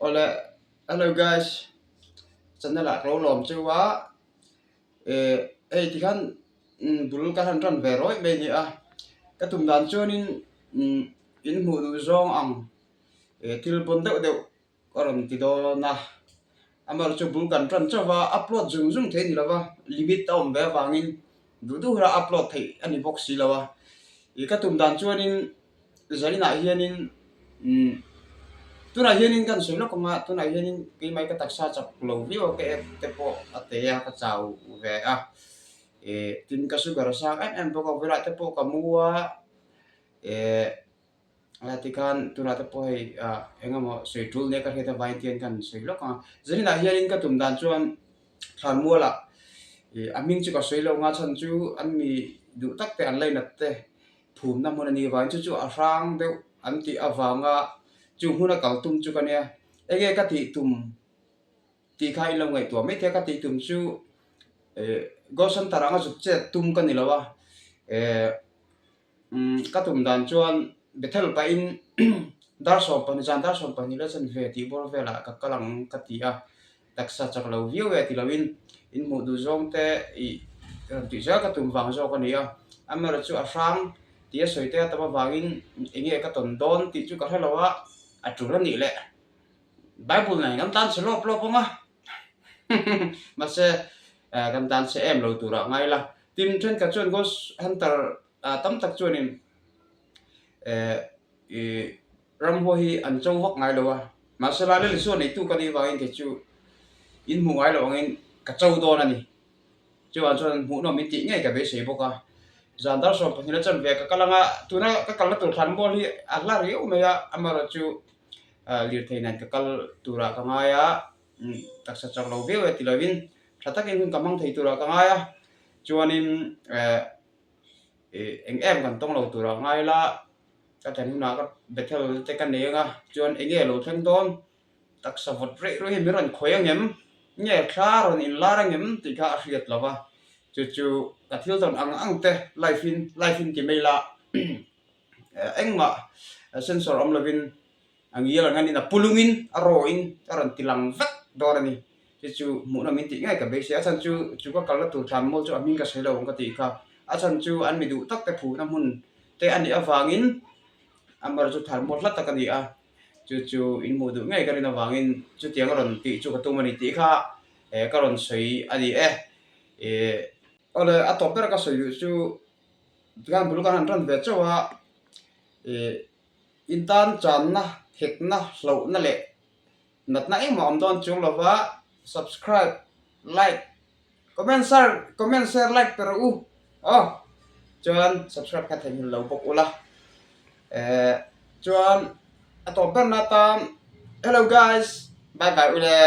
Ole, hello guys. Channel lạc lâu lòm chưa quá. Thì kan bul ka han ran veroi me ni a. Ka tum dan chuan in mu du zong ang. Til pon de oram ti do na. Amar chu bul kan ran chawa upload zung zung the ni lawa. Limit ta om ve wangin du ra upload thei ani box si lawa. Ka tum dan chuan in zari na hianin tuna hianin kan soilo koma tuna hianin ki mai ka taksa chap lo view ke tepo ateya ka chau ve a tin ka sugar sang em to ka vela tepo ka muwa ati kan tuna tepo hei engamo soi tool ne ka heta vai tian kan soilo ka zani na hianin ka tum dan chuan than mua la aming chu ka soilo nga chan chu an mi du tak te an lai nat te phum na mon ani vai chu a rang de an ti awanga chu huna kal tum chu kania ege ka ti tum ti khai lo ngai to me the ka ti tum chu go san taranga chu che tum kan ni lawa ka tum dan chuan bethel pa in dar so pan jan dar so pan ni la chan ve ti bor ve la ka kalang ka ti a taksa chak lo view ve ti lawin in mu du zong te I ti ja ka tum wang zo ka ni a amara chu a rang ti a soi te ta ba wangin enge ka ton don ti chu ka helawa a tru ni le Bible này ngắm tan sẽ lop lop không á mà sẽ ngắm tan sẽ em lâu tu ra ngay là tìm trên cả chuyện có hunter tấm tắc chuyện này ram hoa hi ăn châu vóc ngay lâu à mà sẽ là lấy số này tu cái đi vào in cái chú in mùng ngay lâu in cả châu to này chú ăn cho mũ nó mình tị ngay cả bé sấy bốc à giờ đó số phần như là chân về các cái là tu na các cái là tu thằng bò hi ăn là riu mà ya amar chú liệt thầy này cái tura cái ngay á tak sa chak lo view ti lovin thata ken kamang thei tura ka ngay á chuanin em kan tong lo tura ngay la ka thani na ka bethel te kan ne nga chuan enge lo theng don tak sa vot re ro hi miran khoyang em nge kha ron in la rang em ti kha riat lawa chu ka thil don ang te life in ki mela engma sensor om lovin ang iya lang na pulungin aroin aron tilang vek dorani chu mu na min ti ngai ka be sia chan chu ka kala tu tham mo chu amin ka selo ka ti kha a chan chu an mi du tak te phu na mun te ani awangin amar chu thal mo hlat ta ka ni a chu in mu du ngai ka rin awangin chu tiang ron ti chu ka tu mani ti kha ka ron soi ani ole a to per ka soi chu gan bulu kan ran ve chawa intan chan na hek na lo na le nat na em om don chung lova subscribe like comment share like per chuan subscribe ka thei lo bok ula chuan atom per na tam hello guys bye bye ule